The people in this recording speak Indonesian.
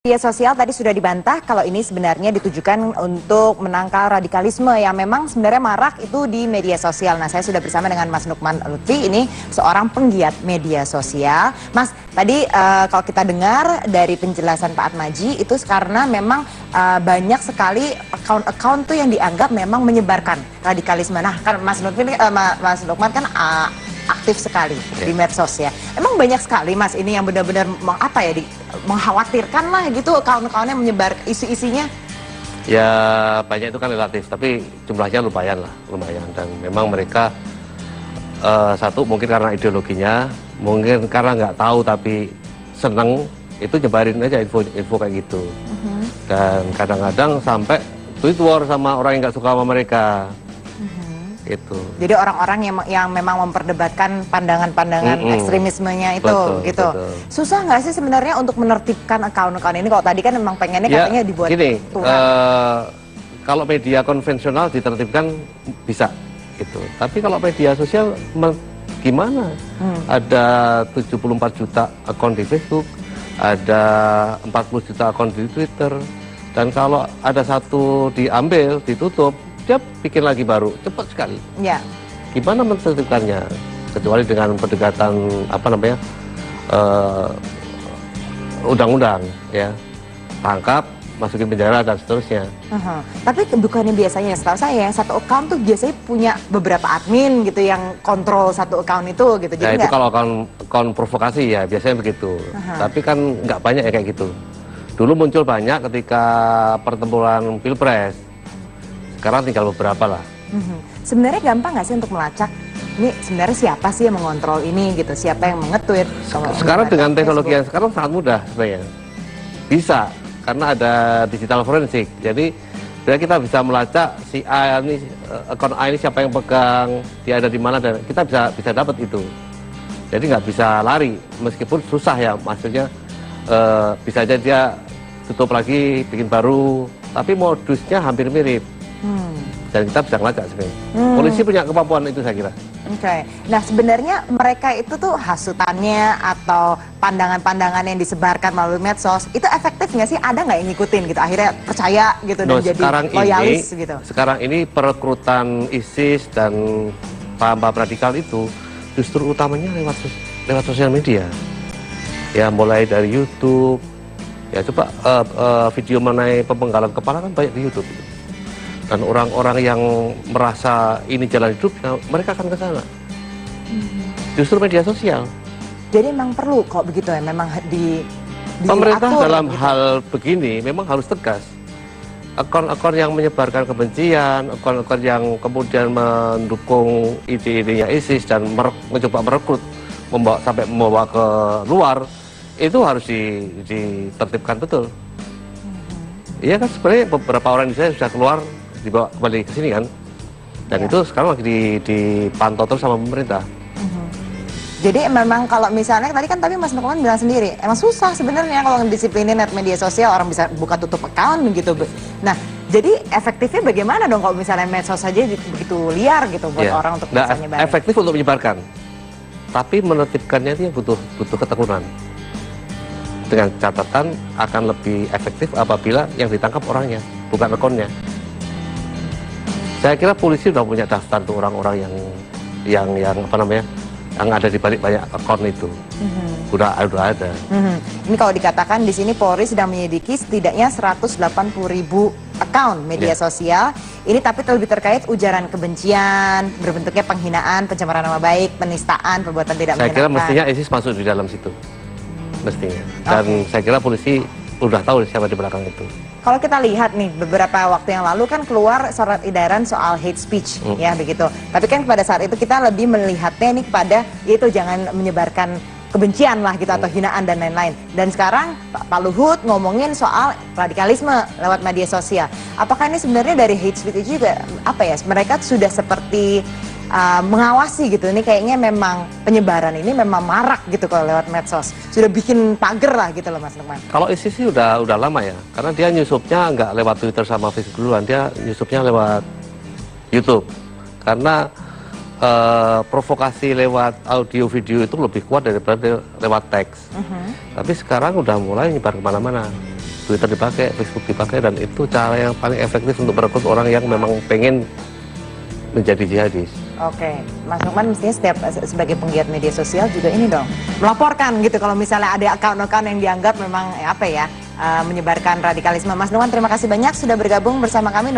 Media sosial tadi sudah dibantah kalau ini sebenarnya ditujukan untuk menangkal radikalisme yang memang sebenarnya marak itu di media sosial. Nah, saya sudah bersama dengan Mas Nukman Lutfi, ini seorang penggiat media sosial. Mas, tadi kalau kita dengar dari penjelasan Pak Atmaji itu karena memang banyak sekali account-account tuh yang dianggap memang menyebarkan radikalisme. Nah, kan Mas Mas Nukman kan aktif sekali di medsos ya. Emang banyak sekali Mas ini yang benar-benar mengkhawatirkan lah gitu account-accountnya menyebar isi-isinya. Ya banyak itu kan relatif, tapi jumlahnya lumayan dan memang mereka satu mungkin karena ideologinya, mungkin karena nggak tahu tapi seneng itu nyebarin aja info kayak gitu. Dan kadang-kadang sampai tweet war sama orang yang nggak suka sama mereka. Itu. Jadi orang-orang yang memang memperdebatkan pandangan-pandangan ekstremismenya itu, betul, gitu. Betul. Susah nggak sih sebenarnya untuk menertibkan account-account ini? Kalau tadi kan memang pengennya katanya dibuat gini, kalau media konvensional ditertibkan bisa, gitu. Tapi kalau media sosial gimana? Ada 74 juta akun di Facebook, ada 40 juta akun di Twitter, dan kalau ada satu diambil, ditutup, dia bikin lagi baru, cepat sekali. Ya. Gimana menertibkannya? Kecuali dengan pendekatan undang-undang, ya, tangkap, masukin penjara dan seterusnya. Tapi bukannya biasanya, setahu saya satu account tuh biasanya punya beberapa admin gitu yang kontrol satu account itu, gitu. Jadi itu kalau account provokasi ya biasanya begitu. Tapi kan nggak banyak ya kayak gitu. Dulu muncul banyak ketika pertempuran Pilpres. Sekarang tinggal beberapa lah. Sebenarnya gampang nggak sih untuk melacak? Ini sebenarnya siapa sih yang mengontrol ini gitu? Siapa yang mengetweet? Sekarang dengan teknologi yang sekarang sangat mudah sebenarnya. Bisa, karena ada digital forensik. Jadi kita bisa melacak si A ini, akun A ini siapa yang pegang, dia ada di mana, dan kita bisa dapat itu. Jadi nggak bisa lari, meskipun susah ya, maksudnya bisa aja dia tutup lagi, bikin baru, tapi modusnya hampir mirip. Dan kita bisa ngelacak sebenarnya. Polisi punya kemampuan itu saya kira. Oke. Nah sebenarnya mereka itu tuh hasutannya atau pandangan-pandangan yang disebarkan melalui medsos itu efektif nggak sih? Ada nggak yang ngikutin gitu? Akhirnya percaya gitu dan jadi loyalis gitu. Sekarang ini perekrutan ISIS dan paham-paham radikal itu justru utamanya lewat sosial media. Ya mulai dari YouTube. Ya coba video mengenai pemenggalan kepala kan banyak di YouTube. Dan orang-orang yang merasa ini jalan hidupnya, mereka akan ke sana. Justru media sosial. Jadi memang perlu kok begitu ya, memang pemerintah dalam gitu. Hal begini memang harus tegas. Akun-akun yang menyebarkan kebencian, akun-akun yang kemudian mendukung ide-idenya ISIS dan mencoba merekrut, sampai membawa ke luar, itu harus ditertibkan betul. Iya kan sebenarnya beberapa orang di sana sudah keluar, dibawa kembali ke sini kan, dan itu sekarang lagi dipantau terus sama pemerintah. Jadi memang kalau misalnya tapi Mas Nukman bilang sendiri, emang susah sebenarnya kalau ngedisiplinin media sosial, orang bisa buka tutup account gitu. Nah, jadi efektifnya bagaimana dong kalau misalnya medsos saja begitu liar gitu buat orang untuk bisa nyebarin? Efektif untuk menyebarkan, tapi menertibkannya itu butuh ketekunan. Dengan catatan akan lebih efektif apabila yang ditangkap orangnya, bukan akunnya. Saya kira polisi sudah punya daftar tuh orang-orang yang ada di balik banyak akun itu. Udah ada. Ini kalau dikatakan di sini Polri sedang menyelidiki setidaknya 180.000 account media sosial. Ini tapi lebih terkait ujaran kebencian, berbentuknya penghinaan, pencemaran nama baik, penistaan, perbuatan tidak menyenangkan. Saya kira mestinya ISIS masuk di dalam situ. Mestinya. Dan saya kira polisi udah tahu siapa di belakang itu. Kalau kita lihat nih, beberapa waktu yang lalu kan keluar surat edaran soal hate speech, ya begitu. Tapi kan pada saat itu kita lebih melihatnya nih kepada, yaitu jangan menyebarkan kebencian lah gitu, atau hinaan dan lain-lain. Dan sekarang Pak Luhut ngomongin soal radikalisme lewat media sosial. Apakah ini sebenarnya dari hate speech itu juga, mereka sudah seperti mengawasi gitu, ini kayaknya memang penyebaran ini memang marak gitu kalau lewat medsos, sudah bikin pagar lah gitu loh Mas Nukman. Kalau ISIS sih udah lama ya, karena dia nyusupnya nggak lewat Twitter sama Facebook duluan, dia nyusupnya lewat YouTube, karena provokasi lewat audio video itu lebih kuat daripada lewat teks. Tapi sekarang udah mulai nyebar kemana-mana. Twitter dipakai, Facebook dipakai, dan itu cara yang paling efektif untuk merekrut orang yang memang pengen menjadi jihadis. Oke, Mas Lukman mestinya sebagai penggiat media sosial juga ini dong, melaporkan gitu kalau misalnya ada akun-akun yang dianggap memang menyebarkan radikalisme. Mas Lukman, terima kasih banyak sudah bergabung bersama kami.